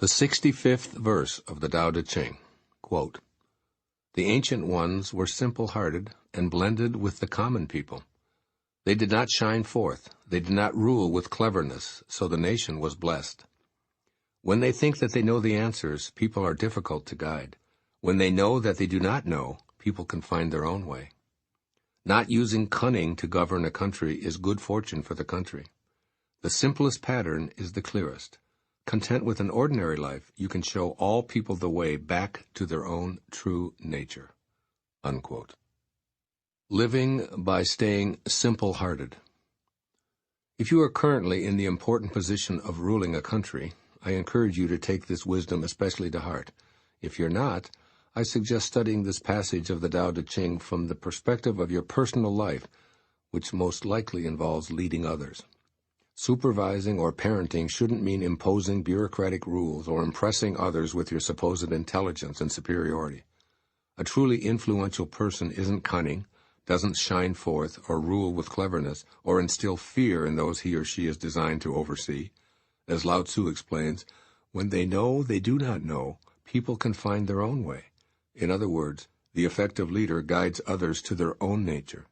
The 65th verse of the Tao Te Ching, quote, "The ancient ones were simple-hearted and blended with the common people. They did not shine forth, they did not rule with cleverness, so the nation was blessed. When they think that they know the answers, people are difficult to guide. When they know that they do not know, people can find their own way. Not using cunning to govern a country is good fortune for the country. The simplest pattern is the clearest. Content with an ordinary life, you can show all people the way back to their own true nature." Unquote. Living by staying simple-hearted. If you are currently in the important position of ruling a country, I encourage you to take this wisdom especially to heart. If you're not, I suggest studying this passage of the Tao Te Ching from the perspective of your personal life, which most likely involves leading others. Supervising or parenting shouldn't mean imposing bureaucratic rules or impressing others with your supposed intelligence and superiority. A truly influential person isn't cunning, doesn't shine forth or rule with cleverness or instill fear in those he or she is designed to oversee. As Lao Tzu explains, when they know they do not know, people can find their own way. In other words, the effective leader guides others to their own nature.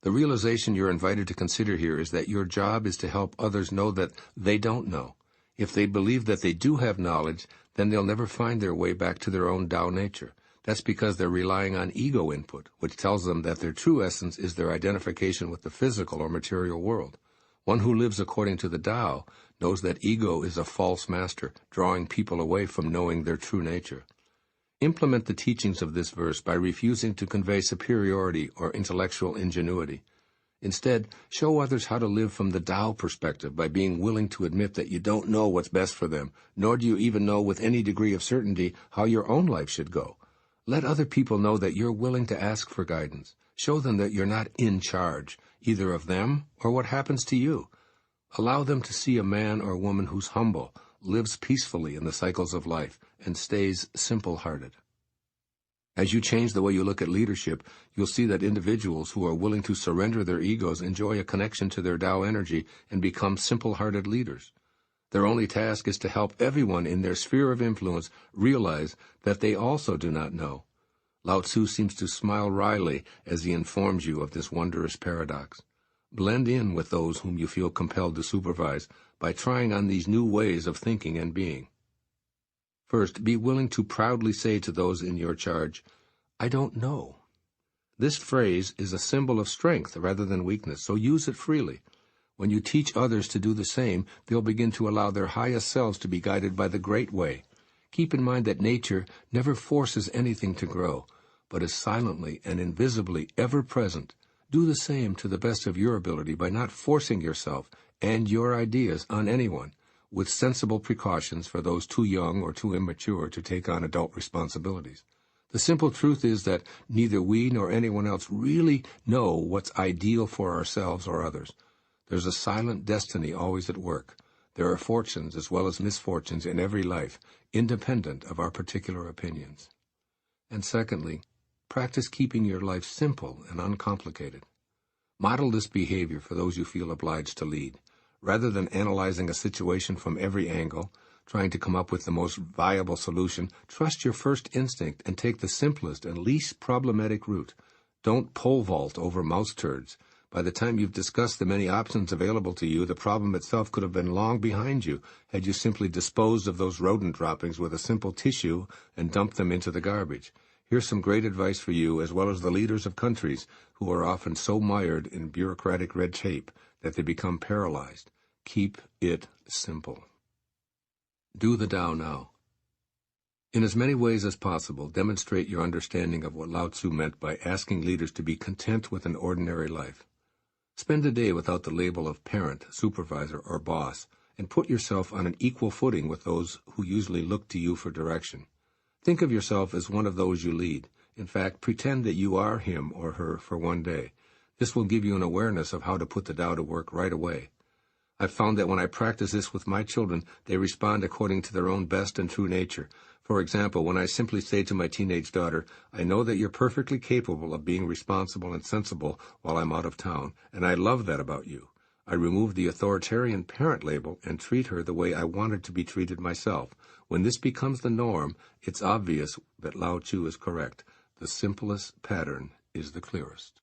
The realization you're invited to consider here is that your job is to help others know that they don't know. If they believe that they do have knowledge, then they'll never find their way back to their own Tao nature. That's because they're relying on ego input, which tells them that their true essence is their identification with the physical or material world. One who lives according to the Tao knows that ego is a false master, drawing people away from knowing their true nature. Implement the teachings of this verse by refusing to convey superiority or intellectual ingenuity. Instead, show others how to live from the Tao perspective by being willing to admit that you don't know what's best for them, nor do you even know with any degree of certainty how your own life should go. Let other people know that you're willing to ask for guidance. Show them that you're not in charge, either of them or what happens to you. Allow them to see a man or woman who's humble, lives peacefully in the cycles of life, and stays simple-hearted. As you change the way you look at leadership, you'll see that individuals who are willing to surrender their egos enjoy a connection to their Tao energy and become simple-hearted leaders. Their only task is to help everyone in their sphere of influence realize that they also do not know. Lao Tzu seems to smile wryly as he informs you of this wondrous paradox. Blend in with those whom you feel compelled to supervise by trying on these new ways of thinking and being. First, be willing to proudly say to those in your charge, "I don't know." This phrase is a symbol of strength rather than weakness, so use it freely. When you teach others to do the same, they'll begin to allow their highest selves to be guided by the great way. Keep in mind that nature never forces anything to grow, but is silently and invisibly ever present. Do the same to the best of your ability by not forcing yourself and your ideas on anyone, with sensible precautions for those too young or too immature to take on adult responsibilities. The simple truth is that neither we nor anyone else really know what's ideal for ourselves or others. There's a silent destiny always at work. There are fortunes as well as misfortunes in every life, independent of our particular opinions. And secondly, practice keeping your life simple and uncomplicated. Model this behavior for those you feel obliged to lead. Rather than analyzing a situation from every angle, trying to come up with the most viable solution, trust your first instinct and take the simplest and least problematic route. Don't pole vault over mouse turds. By the time you've discussed the many options available to you, the problem itself could have been long behind you had you simply disposed of those rodent droppings with a simple tissue and dumped them into the garbage. Here's some great advice for you as well as the leaders of countries who are often so mired in bureaucratic red tape that they become paralyzed. Keep it simple. Do the Tao now. In as many ways as possible, demonstrate your understanding of what Lao Tzu meant by asking leaders to be content with an ordinary life. Spend a day without the label of parent, supervisor, or boss, and put yourself on an equal footing with those who usually look to you for direction. Think of yourself as one of those you lead. In fact, pretend that you are him or her for one day. This will give you an awareness of how to put the Tao to work right away. I've found that when I practice this with my children, they respond according to their own best and true nature. For example, when I simply say to my teenage daughter, "I know that you're perfectly capable of being responsible and sensible while I'm out of town, and I love that about you. I remove the authoritarian parent label and treat her the way I wanted to be treated myself. When this becomes the norm, it's obvious that Lao Tzu is correct. The simplest pattern is the clearest.